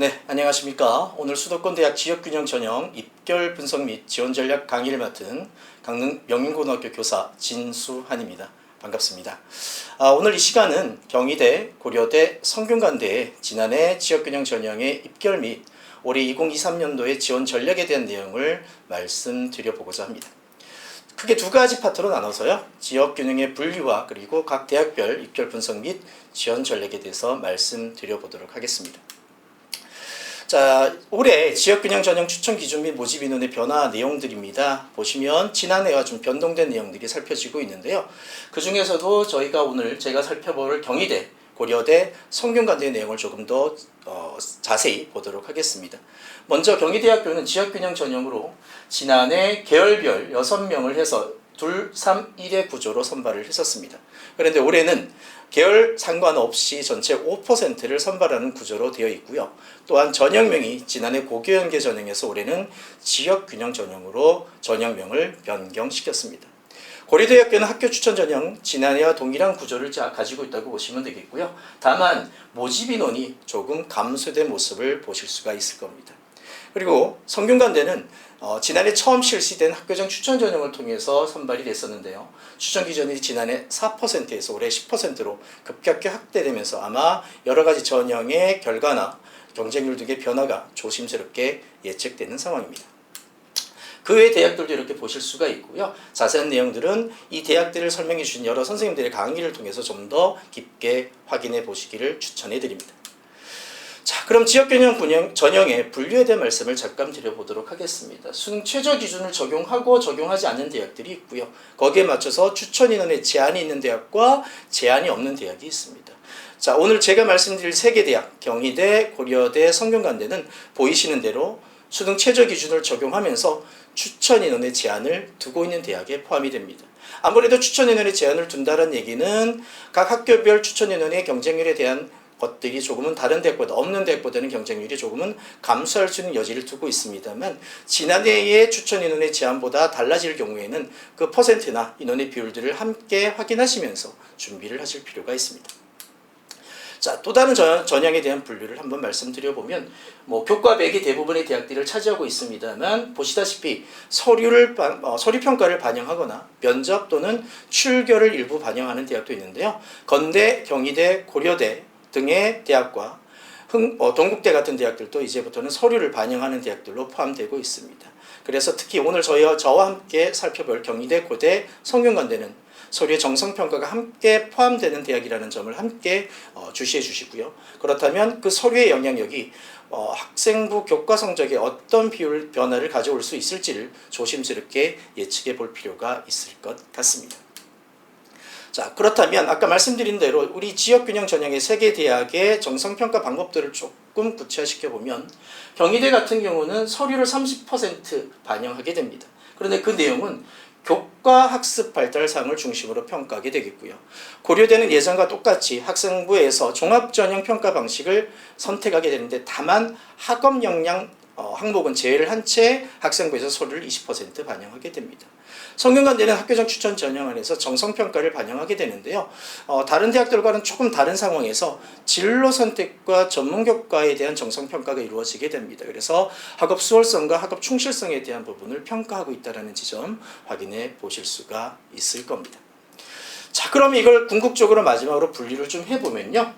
네, 안녕하십니까. 오늘 수도권 대학 지역균형 전형 입결 분석 및 지원 전략 강의를 맡은 강릉 명인고등학교 교사 진수한입니다. 반갑습니다. 오늘 이 시간은 경희대, 고려대, 성균관대의 지난해 지역균형 전형의 입결 및 올해 2023년도의 지원 전략에 대한 내용을 말씀드려보고자 합니다. 크게 두 가지 파트로 나눠서요. 지역균형의 분류와 그리고 각 대학별 입결 분석 및 지원 전략에 대해서 말씀드려보도록 하겠습니다. 자, 올해 지역균형 전형 추천 기준 및 모집 인원의 변화 내용들입니다. 보시면 지난해와 좀 변동된 내용들이 살펴지고 있는데요. 그 중에서도 제가 살펴볼 경희대, 고려대, 성균관대의 내용을 조금 더 자세히 보도록 하겠습니다. 먼저 경희대학교는 지역균형 전형으로 지난해 계열별 6명을 해서 2, 3, 1의 구조로 선발을 했었습니다. 그런데 올해는 계열 상관없이 전체 5%를 선발하는 구조로 되어 있고요. 또한 전형명이 지난해 고교연계 전형에서 올해는 지역균형 전형으로 전형명을 변경시켰습니다. 고려대학교는 학교 추천 전형 지난해와 동일한 구조를 가지고 있다고 보시면 되겠고요. 다만 모집 인원이 조금 감소된 모습을 보실 수가 있을 겁니다. 그리고 성균관대는 지난해 처음 실시된 학교장 추천 전형을 통해서 선발이 됐었는데요. 추천 기준이 지난해 4%에서 올해 10%로 급격히 확대되면서 아마 여러 가지 전형의 결과나 경쟁률 등의 변화가 조심스럽게 예측되는 상황입니다. 그 외 대학들도 이렇게 보실 수가 있고요. 자세한 내용들은 이 대학들을 설명해 주신 여러 선생님들의 강의를 통해서 좀 더 깊게 확인해 보시기를 추천해 드립니다. 자, 그럼 지역균형 전형의 분류에 대한 말씀을 잠깐 드려보도록 하겠습니다. 수능 최저 기준을 적용하고 적용하지 않는 대학들이 있고요. 거기에 맞춰서 추천 인원에 제한이 있는 대학과 제한이 없는 대학이 있습니다. 자, 오늘 제가 말씀드릴 3개 대학, 경희대, 고려대, 성균관대는 보이시는 대로 수능 최저 기준을 적용하면서 추천 인원의 제한을 두고 있는 대학에 포함이 됩니다. 아무래도 추천 인원의 제한을 둔다는 얘기는 각 학교별 추천 인원의 경쟁률에 대한 것들이 조금은 다른 대학보다 없는 대학보다는 경쟁률이 조금은 감소할 수 있는 여지를 두고 있습니다만 지난해의 추천 인원의 제한보다 달라질 경우에는 그 퍼센트나 인원의 비율들을 함께 확인하시면서 준비를 하실 필요가 있습니다. 자, 또 다른 전형에 대한 분류를 한번 말씀드려보면 교과백이 대부분의 대학들을 차지하고 있습니다만 보시다시피 서류 평가를 반영하거나 면접 또는 출결을 일부 반영하는 대학도 있는데요. 건대, 경희대, 고려대 등의 대학과 동국대 같은 대학들도 이제부터는 서류를 반영하는 대학들로 포함되고 있습니다. 그래서 특히 오늘 저와 함께 살펴볼 경희대, 고대, 성균관대는 서류의 정성평가가 함께 포함되는 대학이라는 점을 함께 주시해 주시고요. 그렇다면 그 서류의 영향력이 학생부 교과 성적에 어떤 비율 변화를 가져올 수 있을지를 조심스럽게 예측해 볼 필요가 있을 것 같습니다. 자, 그렇다면 아까 말씀드린 대로 우리 지역균형 전형의 3개 대학의 정성평가 방법들을 조금 구체화시켜보면 경희대 같은 경우는 서류를 30% 반영하게 됩니다. 그런데 그 내용은 교과 학습 발달 사항을 중심으로 평가하게 되겠고요. 고려대는 예전과 똑같이 학생부에서 종합전형 평가 방식을 선택하게 되는데 다만 학업 역량 항목은 제외를 한 채 학생부에서 서류를 20% 반영하게 됩니다. 성균관대는 학교장 추천 전형 안에서 정성평가를 반영하게 되는데요. 다른 대학들과는 조금 다른 상황에서 진로 선택과 전문교과에 대한 정성평가가 이루어지게 됩니다. 그래서 학업 수월성과 학업 충실성에 대한 부분을 평가하고 있다는 지점 확인해 보실 수가 있을 겁니다. 자, 그럼 이걸 궁극적으로 마지막으로 분리를 좀 해보면요.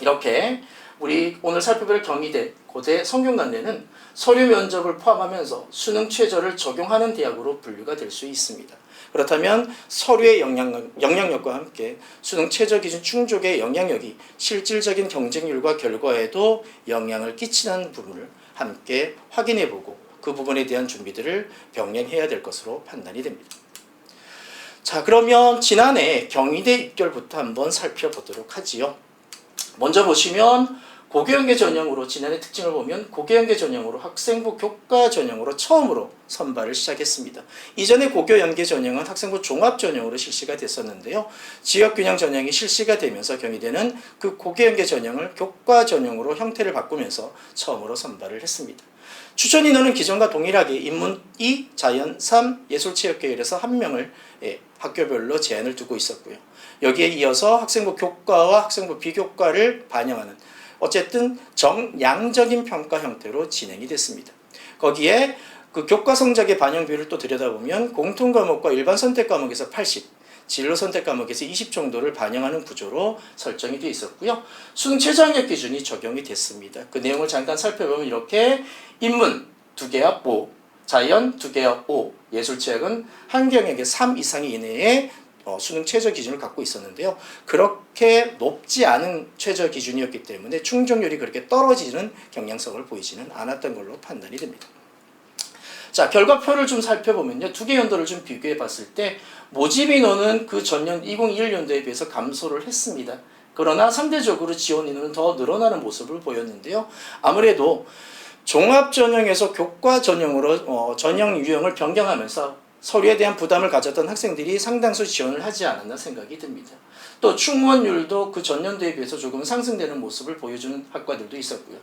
이렇게 우리 오늘 살펴볼 경희대, 고대, 성균관대는 서류 면접을 포함하면서 수능 최저를 적용하는 대학으로 분류가 될 수 있습니다. 그렇다면 서류의 영향력과 함께 수능 최저 기준 충족의 영향력이 실질적인 경쟁률과 결과에도 영향을 끼치는 부분을 함께 확인해보고 그 부분에 대한 준비들을 병행해야 될 것으로 판단이 됩니다. 자, 그러면 지난해 경희대 입결부터 한번 살펴보도록 하지요. 먼저 보시면 고교연계 전형으로 지난해 특징을 보면 고교연계 전형으로 학생부 교과 전형으로 처음으로 선발을 시작했습니다. 이전에 고교연계 전형은 학생부 종합 전형으로 실시가 됐었는데요. 지역균형 전형이 실시가 되면서 경희대는 그 고교연계 전형을 교과 전형으로 형태를 바꾸면서 처음으로 선발을 했습니다. 추천 인원은 기존과 동일하게 인문 2, 자연 3, 예술체육계열에서 1명을 학교별로 제한을 두고 있었고요. 여기에 이어서 학생부 교과와 학생부 비교과를 반영하는 어쨌든 정량적인 평가 형태로 진행이 됐습니다. 거기에 그 교과 성적의 반영 비율을 또 들여다보면 공통 과목과 일반 선택 과목에서 80, 진로 선택 과목에서 20 정도를 반영하는 구조로 설정이 되어 있었고요. 수능 최저학력 기준이 적용이 됐습니다. 그 내용을 잠깐 살펴보면 이렇게 인문 2개합 5, 자연 2개합 5, 예술체학은 한 경역에 3 이상 이내에 수능 최저 기준을 갖고 있었는데요. 그렇게 높지 않은 최저 기준이었기 때문에 충족률이 그렇게 떨어지는 경향성을 보이지는 않았던 걸로 판단이 됩니다. 자, 결과표를 좀 살펴보면요. 두 개 연도를 좀 비교해 봤을 때 모집 인원은 그 전년 2021년도에 비해서 감소를 했습니다. 그러나 상대적으로 지원 인원은 더 늘어나는 모습을 보였는데요. 아무래도 종합 전형에서 교과 전형으로 전형 유형을 변경하면서 서류에 대한 부담을 가졌던 학생들이 상당수 지원을 하지 않았나 생각이 듭니다. 또 충원율도 그 전년도에 비해서 조금 상승되는 모습을 보여주는 학과들도 있었고요.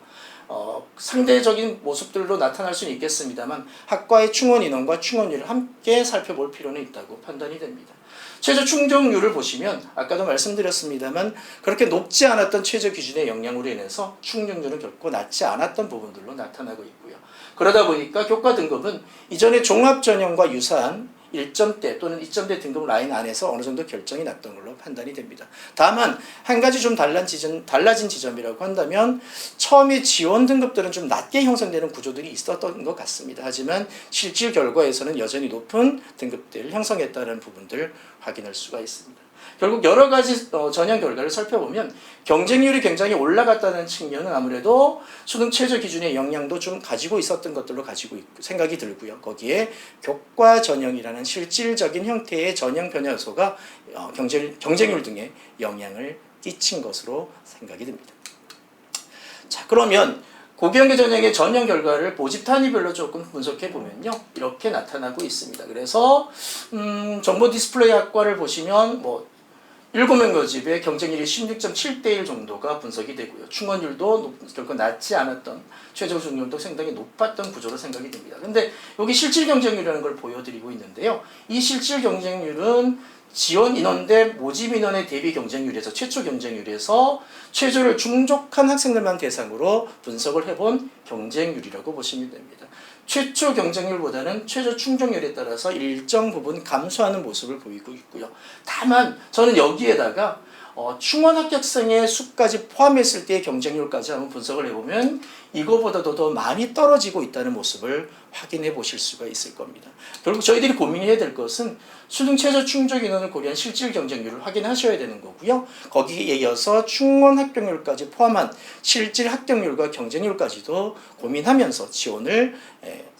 상대적인 모습들로 나타날 수는 있겠습니다만 학과의 충원 인원과 충원율을 함께 살펴볼 필요는 있다고 판단이 됩니다. 최저 충족률을 보시면 아까도 말씀드렸습니다만 그렇게 높지 않았던 최저 기준의 영향으로 인해서 충족률은 결코 낮지 않았던 부분들로 나타나고 있고요. 그러다 보니까 교과 등급은 이전의 종합 전형과 유사한 1점대 또는 2점대 등급 라인 안에서 어느 정도 결정이 났던 걸로 판단이 됩니다. 다만 한 가지 좀 달라진 지점이라고 한다면 처음에 지원 등급들은 좀 낮게 형성되는 구조들이 있었던 것 같습니다. 하지만 실질 결과에서는 여전히 높은 등급대를 형성했다는 부분들 확인할 수가 있습니다. 결국 여러 가지 전형 결과를 살펴보면 경쟁률이 굉장히 올라갔다는 측면은 아무래도 수능 최저 기준의 영향도 좀 가지고 있었던 것들로 생각이 들고요. 거기에 교과 전형이라는 실질적인 형태의 전형 변화 요소가 경쟁률 등에 영향을 끼친 것으로 생각이 듭니다. 자, 그러면 고경계 전형의 전형 결과를 모집 단위별로 조금 분석해 보면요, 이렇게 나타나고 있습니다. 그래서 정보 디스플레이 학과를 보시면 7명 모집의 경쟁률이 16.7대 1 정도가 분석이 되고요. 충원율도 결코 낮지 않았던, 최저 충족률도 상당히 높았던 구조로 생각이 됩니다. 근데 여기 실질 경쟁률이라는 걸 보여드리고 있는데요. 이 실질 경쟁률은 지원 인원 대 모집 인원의 대비 경쟁률에서 최초 경쟁률에서 최저를 충족한 학생들만 대상으로 분석을 해본 경쟁률이라고 보시면 됩니다. 최초 경쟁률보다는 최저 충족률에 따라서 일정 부분 감소하는 모습을 보이고 있고요. 다만 저는 여기에다가 충원 합격생의 수까지 포함했을 때의 경쟁률까지 한번 분석을 해보면 이거보다도 더 많이 떨어지고 있다는 모습을 확인해 보실 수가 있을 겁니다. 결국 저희들이 고민해야 될 것은 수능 최저 충족 인원을 고려한 실질 경쟁률을 확인하셔야 되는 거고요. 거기에 이어서 충원 합격률까지 포함한 실질 합격률과 경쟁률까지도 고민하면서 지원을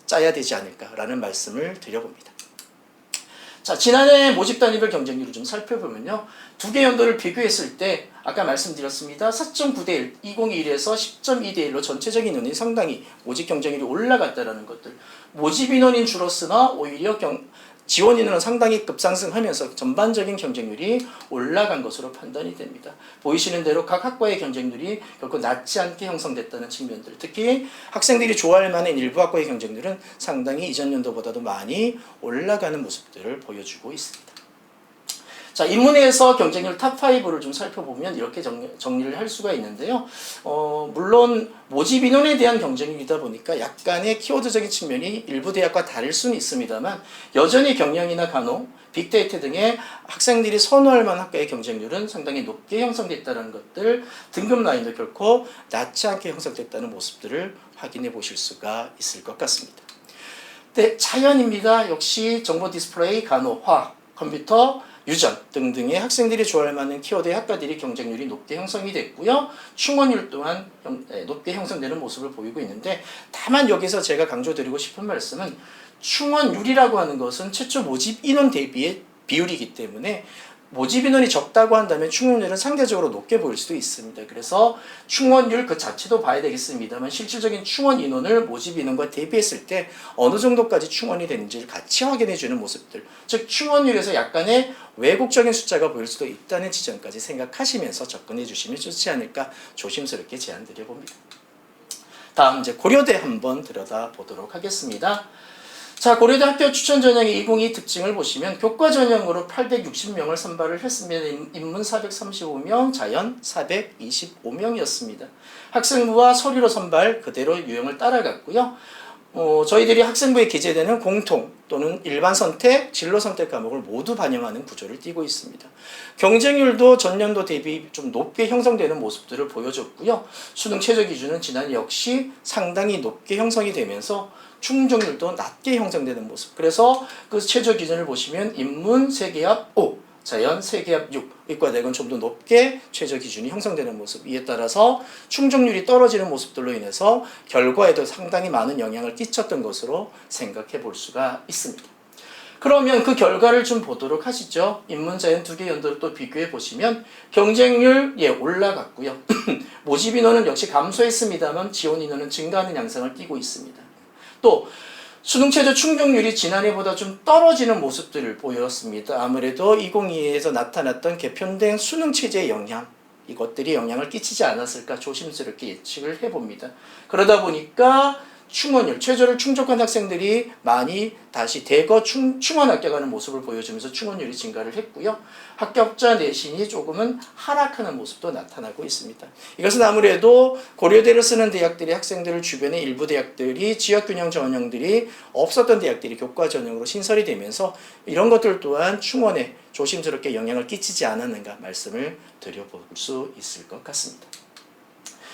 짜야 되지 않을까라는 말씀을 드려봅니다. 자, 지난해 모집 단위별 경쟁률을 좀 살펴보면요. 두 개 연도를 비교했을 때 아까 말씀드렸습니다. 4.9대 1, 2021에서 10.2대 1로 전체적인 인원이 상당히 모집 경쟁률이 올라갔다는 것들. 모집 인원이 줄었으나 오히려 지원 인원은 상당히 급상승하면서 전반적인 경쟁률이 올라간 것으로 판단이 됩니다. 보이시는 대로 각 학과의 경쟁률이 결코 낮지 않게 형성됐다는 측면들, 특히 학생들이 좋아할 만한 일부 학과의 경쟁률은 상당히 이전 연도보다도 많이 올라가는 모습들을 보여주고 있습니다. 자, 인문에서 경쟁률 탑5를 좀 살펴보면 이렇게 정리를 할 수가 있는데요. 물론 모집 인원에 대한 경쟁률이다 보니까 약간의 키워드적인 측면이 일부 대학과 다를 수는 있습니다만 여전히 경영이나 간호, 빅데이터 등의 학생들이 선호할 만한 학과의 경쟁률은 상당히 높게 형성됐다는 것들, 등급 라인도 결코 낮지 않게 형성됐다는 모습들을 확인해 보실 수가 있을 것 같습니다. 네, 자연입니다. 역시 정보 디스플레이, 간호, 화학, 컴퓨터, 유전 등등의 학생들이 좋아할 만한 키워드의 학과들이 경쟁률이 높게 형성이 됐고요. 충원율 또한 높게 형성되는 모습을 보이고 있는데, 다만 여기서 제가 강조드리고 싶은 말씀은 충원율이라고 하는 것은 최초 모집 인원 대비의 비율이기 때문에 모집 인원이 적다고 한다면 충원율은 상대적으로 높게 보일 수도 있습니다. 그래서 충원율 그 자체도 봐야 되겠습니다만 실질적인 충원 인원을 모집 인원과 대비했을 때 어느 정도까지 충원이 되는지를 같이 확인해 주는 모습들, 즉 충원율에서 약간의 왜곡적인 숫자가 보일 수도 있다는 지점까지 생각하시면서 접근해 주시면 좋지 않을까 조심스럽게 제안드려 봅니다. 다음 이제 고려대 한번 들여다보도록 하겠습니다. 자, 고려대 학교 추천 전형의 2022 특징을 보시면 교과 전형으로 860명을 선발을 했습니다. 인문 435명, 자연 425명이었습니다. 학생부와 서류로 선발 그대로 유형을 따라갔고요. 저희들이 학생부에 기재되는 공통 또는 일반 선택, 진로 선택 과목을 모두 반영하는 구조를 띠고 있습니다. 경쟁률도 전년도 대비 좀 높게 형성되는 모습들을 보여줬고요. 수능 최저 기준은 지난 역시 상당히 높게 형성이 되면서 충족률도 낮게 형성되는 모습. 그래서 그 최저 기준을 보시면 인문 세계합 5, 자연 세계합 6, 의과대학은 좀 더 높게 최저 기준이 형성되는 모습. 이에 따라서 충족률이 떨어지는 모습들로 인해서 결과에도 상당히 많은 영향을 끼쳤던 것으로 생각해 볼 수가 있습니다. 그러면 그 결과를 좀 보도록 하시죠. 인문, 자연 두 개 연도를 또 비교해 보시면 경쟁률 올라갔고요. 모집 인원은 역시 감소했습니다만 지원 인원은 증가하는 양상을 띠고 있습니다. 또 수능 최저 충족률이 지난해보다 좀 떨어지는 모습들을 보였습니다. 아무래도 2022에서 나타났던 개편된 수능 체제의 영향, 이것들이 영향을 끼치지 않았을까 조심스럽게 예측을 해봅니다. 그러다 보니까 충원율, 최저를 충족한 학생들이 많이 다시 대거 충원 합격하는 모습을 보여주면서 충원율이 증가를 했고요. 합격자 내신이 조금은 하락하는 모습도 나타나고 있습니다. 이것은 아무래도 고려대를 쓰는 대학들의 학생들을 주변의 일부 대학들이 지역균형 전형들이 없었던 대학들이 교과 전형으로 신설이 되면서 이런 것들 또한 충원에 조심스럽게 영향을 끼치지 않았는가 말씀을 드려볼 수 있을 것 같습니다.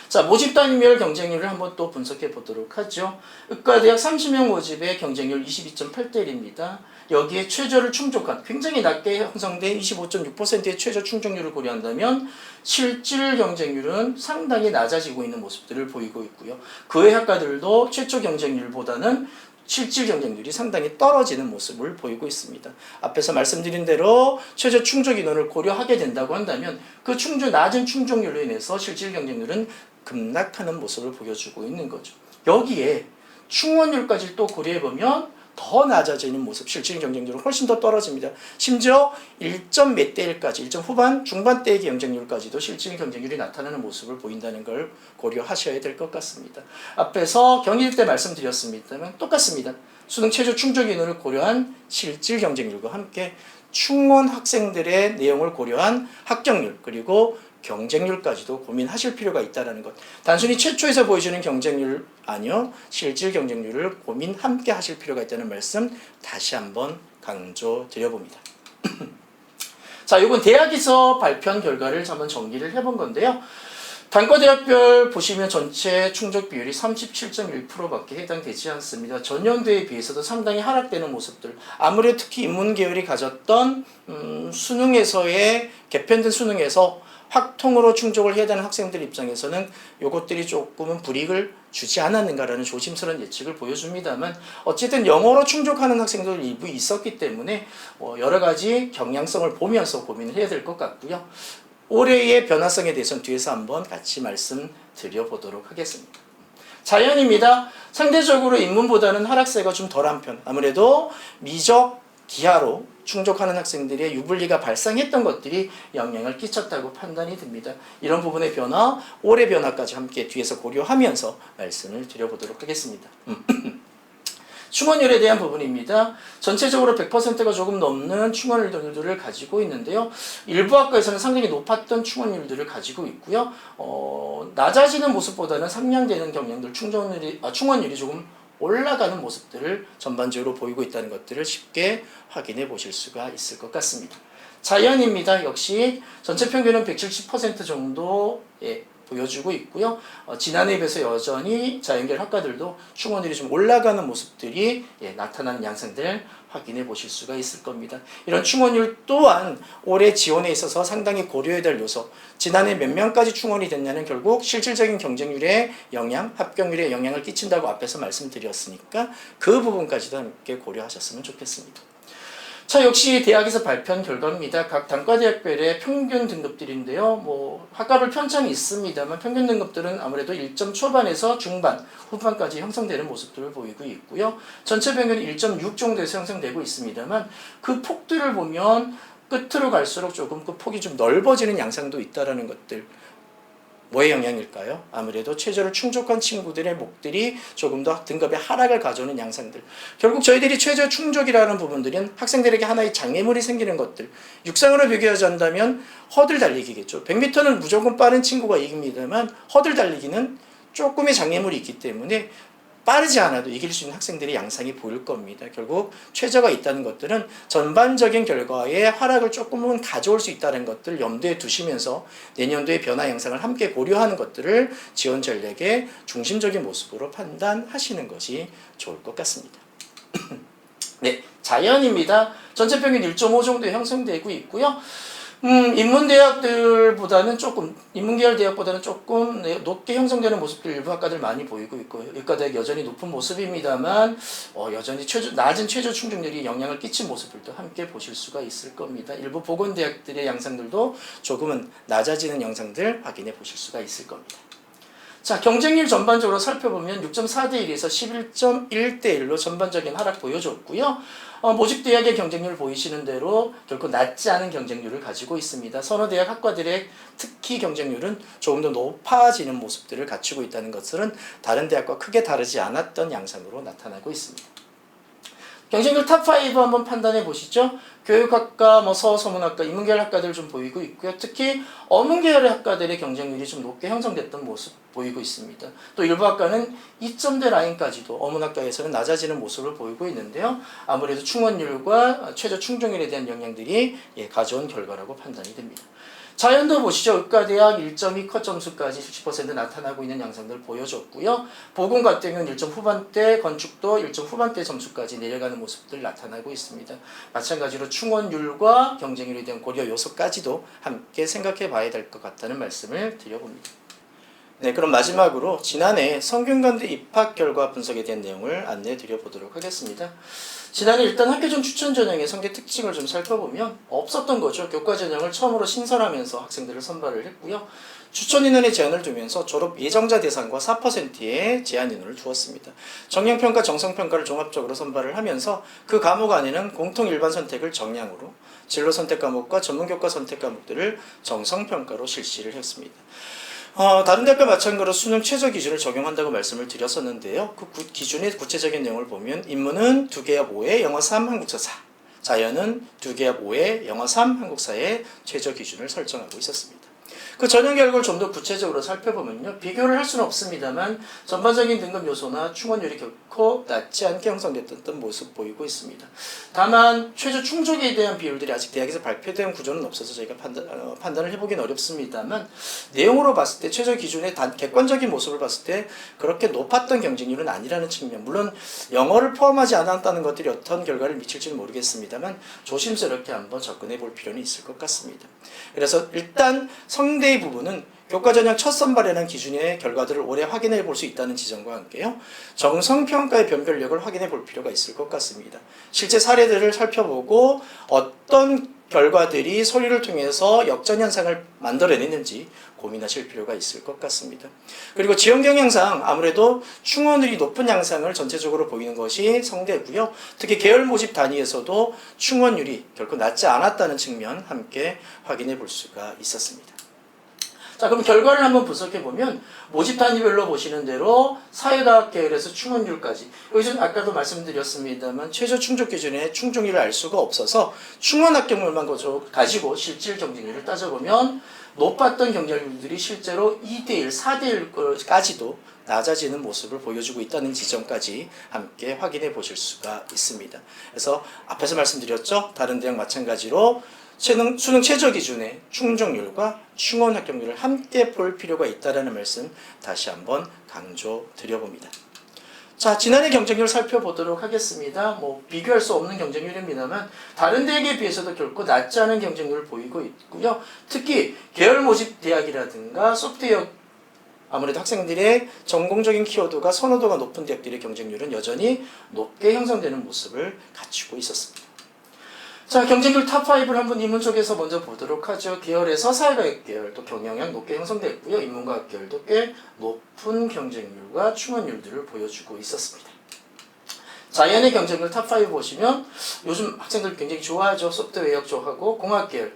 자, 모집 단위별 경쟁률을 한번 또 분석해 보도록 하죠. 의과대학 30명 모집의 경쟁률 22.8대 1입니다. 여기에 최저를 충족한 굉장히 낮게 형성된 25.6%의 최저 충족률을 고려한다면 실질 경쟁률은 상당히 낮아지고 있는 모습들을 보이고 있고요. 그 외 학과들도 최초 경쟁률보다는 실질 경쟁률이 상당히 떨어지는 모습을 보이고 있습니다. 앞에서 말씀드린 대로 최저 충족 인원을 고려하게 된다고 한다면 그 낮은 충족률로 인해서 실질 경쟁률은 급락하는 모습을 보여주고 있는 거죠. 여기에 충원율까지 또 고려해보면 더 낮아지는 모습, 실질 경쟁률은 훨씬 더 떨어집니다. 심지어 1점 몇 대 1까지, 1점 후반, 중반대의 경쟁률까지도 실질 경쟁률이 나타나는 모습을 보인다는 걸 고려하셔야 될 것 같습니다. 앞에서 경일 때 말씀드렸습니다만 똑같습니다. 수능 최저 충족 인원을 고려한 실질 경쟁률과 함께 충원 학생들의 내용을 고려한 합격률 그리고 경쟁률까지도 고민하실 필요가 있다는 것. 단순히 최초에서 보여주는 경쟁률 아니요. 실질 경쟁률을 고민 함께 하실 필요가 있다는 말씀 다시 한번 강조드려봅니다. 자, 이건 대학에서 발표한 결과를 한번 정리를 해본 건데요. 단과대학별 보시면 전체 충족 비율이 37.1%밖에 해당되지 않습니다. 전년도에 비해서도 상당히 하락되는 모습들. 아무래도 특히 인문계열이 가졌던 수능에서의 개편된 수능에서 확통으로 충족을 해야 되는 학생들 입장에서는 이것들이 조금은 불이익을 주지 않았는가라는 조심스러운 예측을 보여줍니다만 어쨌든 영어로 충족하는 학생들 일부 있었기 때문에 여러 가지 경향성을 보면서 고민을 해야 될 것 같고요. 올해의 변화성에 대해서는 뒤에서 한번 같이 말씀드려보도록 하겠습니다. 자연입니다. 상대적으로 인문보다는 하락세가 좀 덜한 편. 아무래도 미적 기하로 충족하는 학생들의 유불리가 발생했던 것들이 영향을 끼쳤다고 판단이 듭니다. 이런 부분의 변화, 올해 변화까지 함께 뒤에서 고려하면서 말씀을 드려보도록 하겠습니다. 충원율에 대한 부분입니다. 전체적으로 100%가 조금 넘는 충원율들을 가지고 있는데요. 일부 학과에서는 상당히 높았던 충원율들을 가지고 있고요. 낮아지는 모습보다는 상향되는 경향들, 충원율이 조금 올라가는 모습들을 전반적으로 보이고 있다는 것들을 쉽게 확인해 보실 수가 있을 것 같습니다. 자연입니다. 역시 전체 평균은 170% 정도 보여주고 있고요. 지난해에 비해서 여전히 자연계열 학과들도 충원율이 좀 올라가는 모습들이 나타나는 양상들 확인해 보실 수가 있을 겁니다. 이런 충원율 또한 올해 지원에 있어서 상당히 고려해야 될 요소. 지난해 몇 명까지 충원이 됐냐는 결국 실질적인 경쟁률에 영향, 합격률에 영향을 끼친다고 앞에서 말씀드렸으니까 그 부분까지도 함께 고려하셨으면 좋겠습니다. 자, 역시 대학에서 발표한 결과입니다. 각 단과대학별의 평균 등급들인데요. 학과별 편차는 있습니다만 평균 등급들은 아무래도 1점 초반에서 중반, 후반까지 형성되는 모습들을 보이고 있고요. 전체 평균은 1.6 정도에서 형성되고 있습니다만 그 폭들을 보면 끝으로 갈수록 조금 그 폭이 좀 넓어지는 양상도 있다라는 것들. 뭐의 영향일까요? 아무래도 최저를 충족한 친구들의 목들이 조금 더 등급의 하락을 가져오는 양상들. 결국 저희들이 최저 충족이라는 부분들은 학생들에게 하나의 장애물이 생기는 것들. 육상으로 비교하자면 허들 달리기겠죠. 100m는 무조건 빠른 친구가 이깁니다만 허들 달리기는 조금의 장애물이 있기 때문에 빠르지 않아도 이길 수 있는 학생들의 양상이 보일 겁니다. 결국 최저가 있다는 것들은 전반적인 결과에 하락을 조금은 가져올 수 있다는 것들을 염두에 두시면서 내년도의 변화 양상을 함께 고려하는 것들을 지원 전략의 중심적인 모습으로 판단하시는 것이 좋을 것 같습니다. 네, 자연입니다. 전체 평균 1.5 정도 형성되고 있고요. 인문계열 대학보다는 조금 높게 형성되는 모습들 일부 학과들 많이 보이고 있고, 의과대학 여전히 높은 모습입니다만, 여전히 낮은 최저 충족률이 영향을 끼친 모습들도 함께 보실 수가 있을 겁니다. 일부 보건대학들의 양상들도 조금은 낮아지는 양상들 확인해 보실 수가 있을 겁니다. 자, 경쟁률 전반적으로 살펴보면 6.4대 1에서 11.1대 1로 전반적인 하락 보여줬고요. 모집 대학의 경쟁률 보이시는 대로 결코 낮지 않은 경쟁률을 가지고 있습니다. 선호대학 학과들의 특히 경쟁률은 조금 더 높아지는 모습들을 갖추고 있다는 것은 다른 대학과 크게 다르지 않았던 양상으로 나타나고 있습니다. 경쟁률 탑5 한번 판단해 보시죠. 교육학과, 서서문학과, 인문계열 학과들 좀 보이고 있고요. 특히 어문계열의 학과들의 경쟁률이 좀 높게 형성됐던 모습 보이고 있습니다. 또 일부 학과는 2점대 라인까지도 어문학과에서는 낮아지는 모습을 보이고 있는데요. 아무래도 충원율과 최저 충족률에 대한 영향들이 가져온 결과라고 판단이 됩니다. 자연도 보시죠. 의과대학 1.2 컷 점수까지 60% 나타나고 있는 양상들 보여줬고요. 보건 같은 경우는 1점 후반대, 건축도 1점 후반대 점수까지 내려가는 모습들 나타나고 있습니다. 마찬가지로 충원율과 경쟁률에 대한 고려 요소까지도 함께 생각해 봐야 될 것 같다는 말씀을 드려봅니다. 네, 그럼 마지막으로 지난해 성균관대 입학 결과 분석에 대한 내용을 안내해 드려보도록 하겠습니다. 지난해 일단 학교전 추천 전형의 성적 특징을 좀 살펴보면 없었던 거죠. 교과 전형을 처음으로 신설하면서 학생들을 선발을 했고요. 추천 인원의 제한을 두면서 졸업 예정자 대상과 4%의 제한 인원을 두었습니다. 정량평가, 정성평가를 종합적으로 선발을 하면서 그 과목 안에는 공통 일반 선택을 정량으로, 진로 선택 과목과 전문교과 선택 과목들을 정성평가로 실시를 했습니다. 다른 대학과 마찬가지로 수능 최저 기준을 적용한다고 말씀을 드렸었는데요. 그 기준의 구체적인 내용을 보면 인문은 2개합 5에 영어 3 한국사 4, 자연은 2개합 5에 영어 3 한국사의 최저 기준을 설정하고 있었습니다. 그 전형 결과를 좀 더 구체적으로 살펴보면요. 비교를 할 수는 없습니다만 전반적인 등급 요소나 충원율이 결코 낮지 않게 형성됐던 모습 보이고 있습니다. 다만 최저 충족에 대한 비율들이 아직 대학에서 발표된 구조는 없어서 저희가 판단을 해보기는 어렵습니다만 내용으로 봤을 때 최저 기준의 객관적인 모습을 봤을 때 그렇게 높았던 경쟁률은 아니라는 측면, 물론 영어를 포함하지 않았다는 것들이 어떤 결과를 미칠지는 모르겠습니다만 조심스럽게 한번 접근해 볼 필요는 있을 것 같습니다. 그래서 일단 성대의 부분은 교과전형 첫 선발이라는 기준의 결과들을 올해 확인해 볼 수 있다는 지점과 함께요. 정성평가의 변별력을 확인해 볼 필요가 있을 것 같습니다. 실제 사례들을 살펴보고 어떤 결과들이 서류를 통해서 역전 현상을 만들어내는지 고민하실 필요가 있을 것 같습니다. 그리고 지원 경향상 아무래도 충원율이 높은 양상을 전체적으로 보이는 것이 성대고요. 특히 계열 모집 단위에서도 충원율이 결코 낮지 않았다는 측면 함께 확인해 볼 수가 있었습니다. 자, 그럼 결과를 한번 분석해 보면 모집 단위별로 보시는 대로 사회과학 계열에서 충원율까지, 여기서는 아까도 말씀드렸습니다만 최저 충족 기준의 충족률을 알 수가 없어서 충원 합격률만 가지고 실질 경쟁률을 따져보면 높았던 경쟁률들이 실제로 2대1, 4대1까지도 낮아지는 모습을 보여주고 있다는 지점까지 함께 확인해 보실 수가 있습니다. 그래서 앞에서 말씀드렸죠. 다른 대학 마찬가지로 수능 최저 기준의 충족률과 충원 합격률을 함께 볼 필요가 있다는 말씀 다시 한번 강조 드려봅니다. 자, 지난해 경쟁률 살펴보도록 하겠습니다. 비교할 수 없는 경쟁률입니다만 다른 대학에 비해서도 결코 낮지 않은 경쟁률을 보이고 있고요. 특히 계열 모집 대학이라든가 소프트웨어, 아무래도 학생들의 전공적인 키워드가 선호도가 높은 대학들의 경쟁률은 여전히 높게 형성되는 모습을 갖추고 있었습니다. 자, 경쟁률 탑5를 한번 인문 쪽에서 먼저 보도록 하죠. 계열에서 사회과학 계열, 또 경영학 높게 형성됐고요. 인문과학 계열도 꽤 높은 경쟁률과 충원율들을 보여주고 있었습니다. 자연의 경쟁률 탑5 보시면 요즘 학생들 굉장히 좋아하죠. 소프트웨어 좋아하고 공학 계열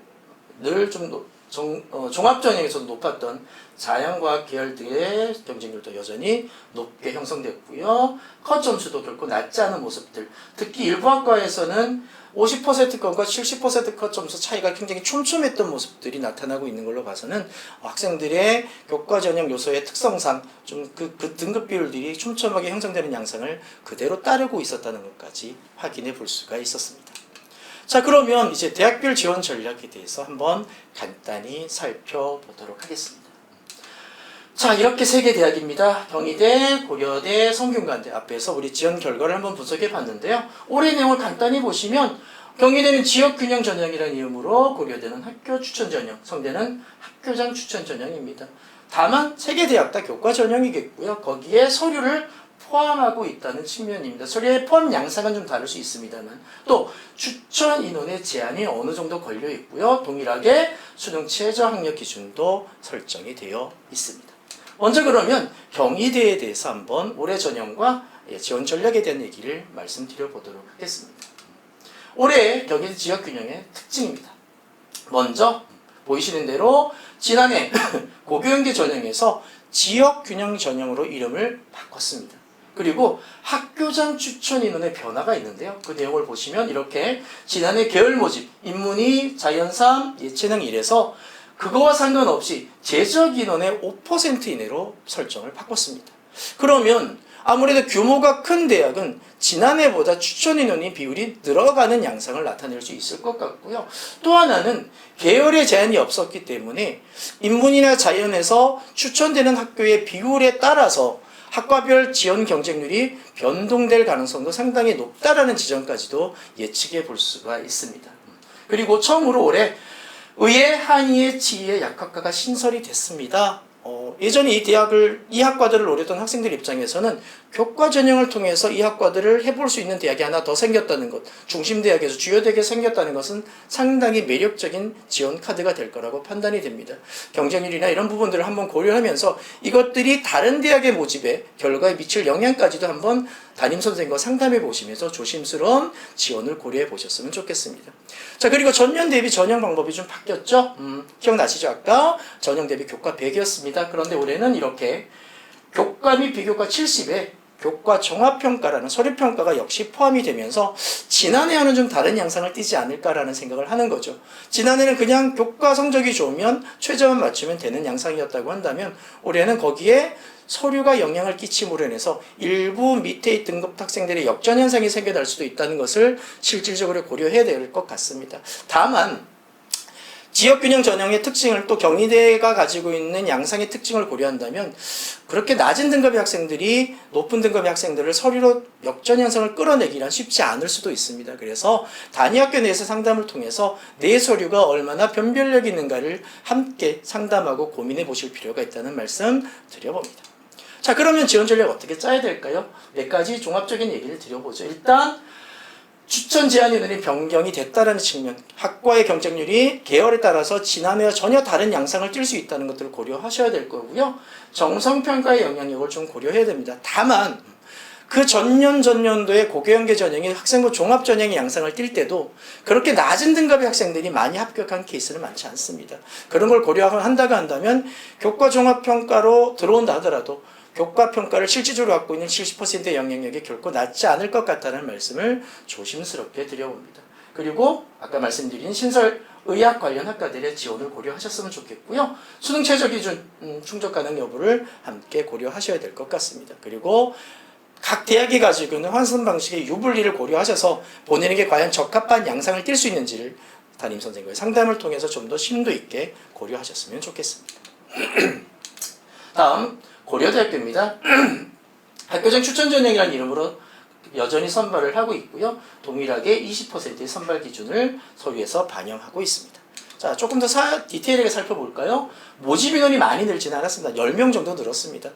늘 좀 종합전형에서도 높았던 자연과학 계열들의 경쟁률도 여전히 높게 형성됐고요. 컷 점수도 결코 낮지 않은 모습들. 특히 일부 학과에서는 50%컷과 70%컷 점수 차이가 굉장히 촘촘했던 모습들이 나타나고 있는 걸로 봐서는 학생들의 교과 전형 요소의 특성상 좀 그 등급 비율들이 촘촘하게 형성되는 양상을 그대로 따르고 있었다는 것까지 확인해 볼 수가 있었습니다. 자, 그러면 이제 대학별 지원 전략에 대해서 한번 간단히 살펴보도록 하겠습니다. 자, 이렇게 3개 대학입니다. 경희대, 고려대, 성균관대. 앞에서 우리 지원 결과를 한번 분석해 봤는데요. 올해 내용을 간단히 보시면 경희대는 지역균형 전형이라는 이름으로, 고려대는 학교 추천 전형, 성대는 학교장 추천 전형입니다. 다만 3개 대학 다 교과 전형이겠고요. 거기에 서류를 포함하고 있다는 측면입니다. 서류의 포함 양상은 좀 다를 수 있습니다만, 또 추천 인원의 제한이 어느 정도 걸려 있고요. 동일하게 수능 최저 학력 기준도 설정이 되어 있습니다. 먼저 그러면 경희대에 대해서 한번 올해 전형과 지원 전략에 대한 얘기를 말씀드려 보도록 하겠습니다. 올해 경희대 지역균형의 특징입니다. 먼저 보이시는 대로 지난해 고교연계 전형에서 지역균형 전형으로 이름을 바꿨습니다. 그리고 학교장 추천 인원의 변화가 있는데요. 그 내용을 보시면 이렇게 지난해 계열 모집, 인문이, 자연3, 예체능 1에서 그거와 상관없이 재적 인원의 5% 이내로 설정을 바꿨습니다. 그러면 아무래도 규모가 큰 대학은 지난해보다 추천 인원이 비율이 늘어가는 양상을 나타낼 수 있을 것 같고요. 또 하나는 계열의 제한이 없었기 때문에 인문이나 자연에서 추천되는 학교의 비율에 따라서 학과별 지원 경쟁률이 변동될 가능성도 상당히 높다라는 지점까지도 예측해 볼 수가 있습니다. 그리고 처음으로 올해 의예, 한의예, 치의의 약학과가 신설이 됐습니다. 예전에 이 학과들을 노렸던 학생들 입장에서는 교과 전형을 통해서 이 학과들을 해볼 수 있는 대학이 하나 더 생겼다는 것, 중심대학에서 주요 대학에 생겼다는 것은 상당히 매력적인 지원 카드가 될 거라고 판단이 됩니다. 경쟁률이나 이런 부분들을 한번 고려하면서 이것들이 다른 대학의 모집에 결과에 미칠 영향까지도 한번 담임선생님과 상담해 보시면서 조심스러운 지원을 고려해 보셨으면 좋겠습니다. 자, 그리고 전년 대비 전형 방법이 좀 바뀌었죠? 기억나시죠? 아까 전형 대비 교과 100이었습니다. 그런데 올해는 이렇게 교과 및 비교과 70에 교과 종합평가라는 서류평가가 역시 포함이 되면서 지난해와는 좀 다른 양상을 띠지 않을까라는 생각을 하는 거죠. 지난해는 그냥 교과 성적이 좋으면 최저만 맞추면 되는 양상이었다고 한다면 올해는 거기에 서류가 영향을 끼침으로 인해서 일부 밑에 등급 학생들의 역전 현상이 생겨날 수도 있다는 것을 실질적으로 고려해야 될 것 같습니다. 다만 지역균형 전형의 특징을 또 경희대가 가지고 있는 양상의 특징을 고려한다면 그렇게 낮은 등급의 학생들이 높은 등급의 학생들을 서류로 역전 현상을 끌어내기란 쉽지 않을 수도 있습니다. 그래서 단위학교 내에서 상담을 통해서 내 서류가 얼마나 변별력 있는가를 함께 상담하고 고민해 보실 필요가 있다는 말씀 드려봅니다. 자, 그러면 지원 전략 어떻게 짜야 될까요? 몇 가지 종합적인 얘기를 드려보죠. 일단 추천 제한 인원이 변경이 됐다는 측면, 학과의 경쟁률이 계열에 따라서 지난해와 전혀 다른 양상을 띌 수 있다는 것들을 고려하셔야 될 거고요. 정성평가의 영향력을 좀 고려해야 됩니다. 다만 그 전년도에 고교연계 전형이 학생부 종합 전형의 양상을 띌 때도 그렇게 낮은 등급의 학생들이 많이 합격한 케이스는 많지 않습니다. 그런 걸 고려한다고 한다면 교과 종합평가로 들어온다 하더라도 교과 평가를 실질적으로 갖고 있는 70%의 영향력이 결코 낮지 않을 것 같다는 말씀을 조심스럽게 드려봅니다. 그리고 아까 말씀드린 신설 의학 관련 학과들의 지원을 고려하셨으면 좋겠고요. 수능 최저 기준 충족 가능 여부를 함께 고려하셔야 될 것 같습니다. 그리고 각 대학이 가지고 있는 환선 방식의 유불리를 고려하셔서 본인에게 과연 적합한 양상을 띌 수 있는지를 담임선생님과의 상담을 통해서 좀 더 심도 있게 고려하셨으면 좋겠습니다. 다음 고려대학교입니다. 학교장 추천 전형이라는 이름으로 여전히 선발을 하고 있고요. 동일하게 20%의 선발 기준을 서류에서 반영하고 있습니다. 자, 조금 더 디테일하게 살펴볼까요? 모집 인원이 많이 늘지는 않았습니다. 10명 정도 늘었습니다.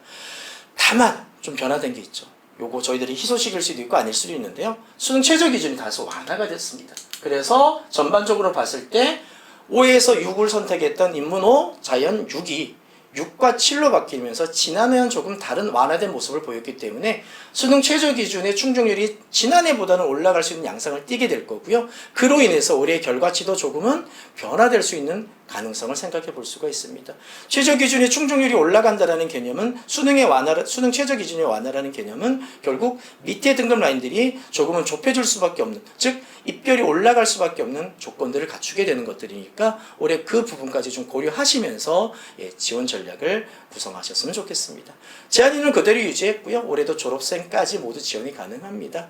다만 좀 변화된 게 있죠. 요거 저희들이 희소식일 수도 있고 아닐 수도 있는데요. 수능 최저 기준이 다소 완화가 됐습니다. 그래서 전반적으로 봤을 때 5에서 6을 선택했던 인문 5, 자연 6이 6과 7로 바뀌면서 지난해와는 조금 다른 완화된 모습을 보였기 때문에 수능 최저 기준의 충족률이 지난해보다는 올라갈 수 있는 양상을 띠게 될 거고요. 그로 인해서 올해의 결과치도 조금은 변화될 수 있는 가능성을 생각해 볼 수가 있습니다. 최저 기준의 충족률이 올라간다는 개념은 수능 최저 기준의 완화라는 개념은 결국 밑에 등급 라인들이 조금은 좁혀질 수밖에 없는, 즉 입결이 올라갈 수밖에 없는 조건들을 갖추게 되는 것들이니까 올해 그 부분까지 좀 고려하시면서 지원 전략을 구성하셨으면 좋겠습니다. 제한인은 그대로 유지했고요. 올해도 졸업생까지 모두 지원이 가능합니다.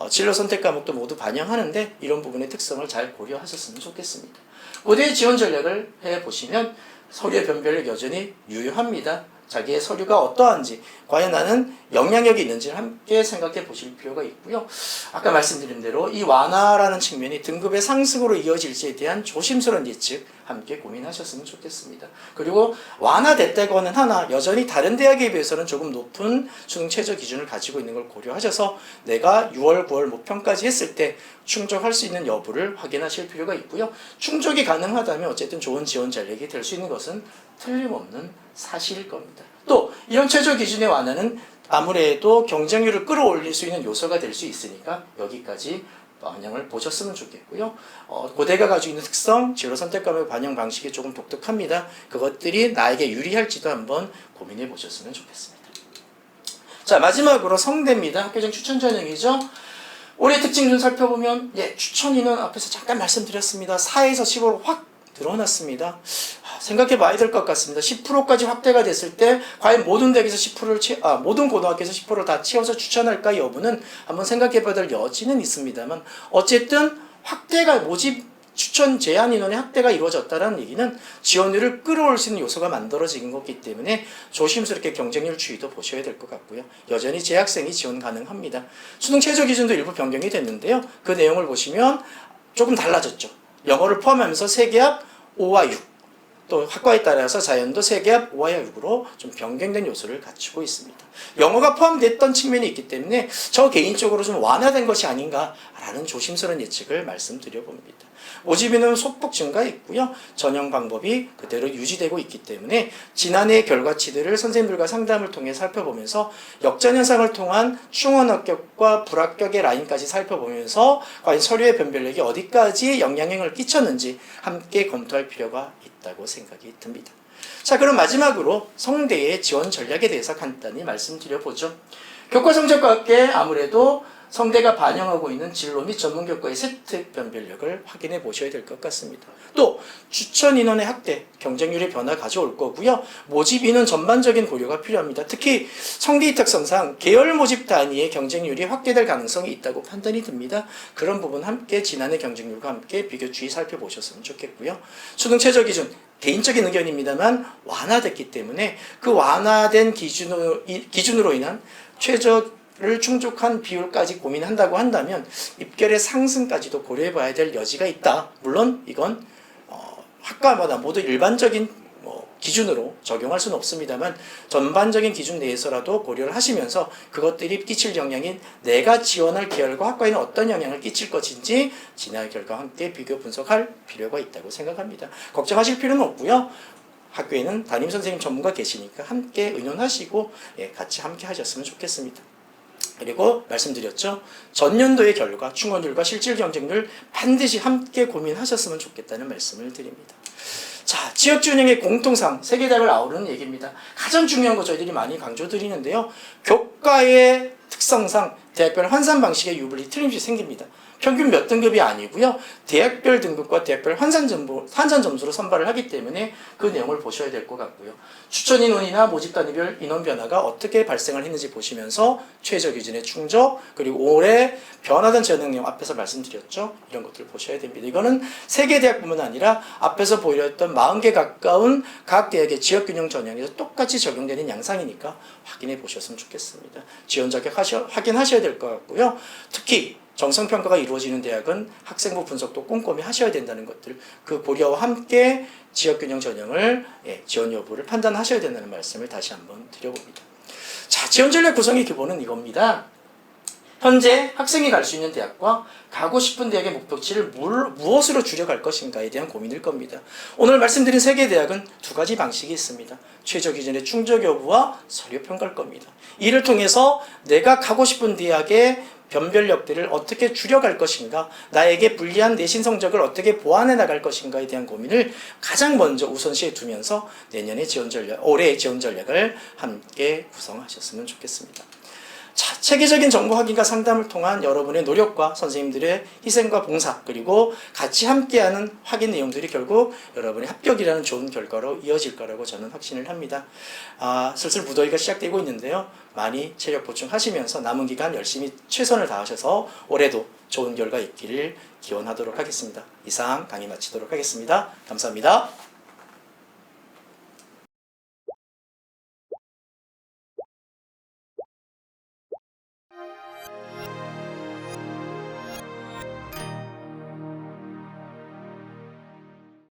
진로 선택 과목도 모두 반영하는데 이런 부분의 특성을 잘 고려하셨으면 좋겠습니다. 고대의 지원 전략을 해보시면 서류의 변별력 여전히 유효합니다. 자기의 서류가 어떠한지, 과연 나는 영향력이 있는지를 함께 생각해 보실 필요가 있고요. 아까 말씀드린 대로 이 완화라는 측면이 등급의 상승으로 이어질지에 대한 조심스러운 예측 함께 고민하셨으면 좋겠습니다. 그리고 완화됐다고는 하나 여전히 다른 대학에 비해서는 조금 높은 수능 최저 기준을 가지고 있는 걸 고려하셔서 내가 6월, 9월 모평까지 했을 때 충족할 수 있는 여부를 확인하실 필요가 있고요. 충족이 가능하다면 어쨌든 좋은 지원 전략이 될 수 있는 것은 틀림없는 사실일 겁니다. 또 이런 최저 기준의 완화는 아무래도 경쟁률을 끌어올릴 수 있는 요소가 될 수 있으니까 여기까지 반영을 보셨으면 좋겠고요. 고대가 가지고 있는 특성, 진로 선택 과목 반영 방식이 조금 독특합니다. 그것들이 나에게 유리할지도 한번 고민해 보셨으면 좋겠습니다. 자, 마지막으로 성대입니다. 학교장 추천 전형이죠. 올해 특징 좀 살펴보면 추천 인원 앞에서 잠깐 말씀드렸습니다. 4에서 15로 확 늘어났습니다. 생각해 봐야 될 것 같습니다. 10%까지 확대가 됐을 때 과연 모든 대학에서 10%를 모든 고등학교에서 10%를 다 채워서 추천할까 여부는 한번 생각해 봐야 될 여지는 있습니다만 어쨌든 확대가 모집 추천 제한 인원의 확대가 이루어졌다는 얘기는 지원율을 끌어올 수 있는 요소가 만들어진 거기 때문에 조심스럽게 경쟁률 추이도 보셔야 될 것 같고요. 여전히 재학생이 지원 가능합니다. 수능 최저 기준도 일부 변경이 됐는데요. 그 내용을 보시면 조금 달라졌죠. 영어를 포함하면서 세계합 5와 6, 또 학과에 따라서 자연도 세계합 5와 6으로 좀 변경된 요소를 갖추고 있습니다. 영어가 포함됐던 측면이 있기 때문에 저 개인적으로 좀 완화된 것이 아닌가라는 조심스러운 예측을 말씀드려봅니다. 모집인은 소폭 증가했고요. 전형 방법이 그대로 유지되고 있기 때문에 지난해 결과치들을 선생님들과 상담을 통해 살펴보면서 역전 현상을 통한 충원 합격과 불합격의 라인까지 살펴보면서 과연 서류의 변별력이 어디까지 영향을 끼쳤는지 함께 검토할 필요가 있다고 생각이 듭니다. 자, 그럼 마지막으로 성대의 지원 전략에 대해서 간단히 말씀드려보죠. 교과 성적과 함께 아무래도 성대가 반영하고 있는 진로 및 전문교과의 세특 변별력을 확인해 보셔야 될 것 같습니다. 또 추천 인원의 확대, 경쟁률의 변화 가져올 거고요. 모집 인원 전반적인 고려가 필요합니다. 특히 성대의 특성상 계열 모집 단위의 경쟁률이 확대될 가능성이 있다고 판단이 듭니다. 그런 부분 함께 지난해 경쟁률과 함께 비교 추이 살펴보셨으면 좋겠고요. 수능 최저 기준 개인적인 의견입니다만 완화됐기 때문에 그 완화된 기준으로 인한 최저를 충족한 비율까지 고민한다고 한다면 입결의 상승까지도 고려해 봐야 될 여지가 있다. 물론 이건 학과마다 모두 일반적인 기준으로 적용할 수는 없습니다만 전반적인 기준 내에서라도 고려를 하시면서 그것들이 끼칠 영향인 내가 지원할 계열과 학과에는 어떤 영향을 끼칠 것인지 지난해 결과와 함께 비교 분석할 필요가 있다고 생각합니다. 걱정하실 필요는 없고요. 학교에는 담임선생님 전문가 계시니까 함께 의논하시고 같이 함께 하셨으면 좋겠습니다. 그리고 말씀드렸죠. 전년도의 결과, 충원율과 실질 경쟁률 반드시 함께 고민하셨으면 좋겠다는 말씀을 드립니다. 자, 지역준영의 공통상 세계대학을 아우르는 얘기입니다. 가장 중요한 거 저희들이 많이 강조드리는데요. 교과의 특성상 대학별 환산 방식의 유불이 틀림없이 생깁니다. 평균 몇 등급이 아니고요. 대학별 등급과 대학별 환산 점수로 선발을 하기 때문에 그 내용을 보셔야 될 것 같고요. 추천 인원이나 모집 단위별 인원 변화가 어떻게 발생을 했는지 보시면서 최저 기준의 충족, 그리고 올해 변화된 전형 내용 앞에서 말씀드렸죠. 이런 것들을 보셔야 됩니다. 이거는 세계 대학뿐만 아니라 앞에서 보였던 40개 가까운 각 대학의 지역균형 전형에서 똑같이 적용되는 양상이니까 확인해 보셨으면 좋겠습니다. 지원 자격 확인하셔야 될 것 같고요. 특히 정성평가가 이루어지는 대학은 학생부 분석도 꼼꼼히 하셔야 된다는 것들, 그 고려와 함께 지역균형 전형을 지원 여부를 판단하셔야 된다는 말씀을 다시 한번 드려봅니다. 자, 지원 전략 구성의 기본은 이겁니다. 현재 학생이 갈 수 있는 대학과 가고 싶은 대학의 목표치를 무엇으로 줄여갈 것인가에 대한 고민일 겁니다. 오늘 말씀드린 3개 대학은 2가지 방식이 있습니다. 최저 기준의 충족 여부와 서류 평가일 겁니다. 이를 통해서 내가 가고 싶은 대학의 변별력들을 어떻게 줄여갈 것인가, 나에게 불리한 내신 성적을 어떻게 보완해 나갈 것인가에 대한 고민을 가장 먼저 우선시해 두면서 내년의 올해의 지원 전략을 함께 구성하셨으면 좋겠습니다. 자, 체계적인 정보 확인과 상담을 통한 여러분의 노력과 선생님들의 희생과 봉사, 그리고 같이 함께하는 확인 내용들이 결국 여러분의 합격이라는 좋은 결과로 이어질 거라고 저는 확신을 합니다. 슬슬 무더위가 시작되고 있는데요. 많이 체력 보충하시면서 남은 기간 열심히 최선을 다하셔서 올해도 좋은 결과 있기를 기원하도록 하겠습니다. 이상 강의 마치도록 하겠습니다. 감사합니다.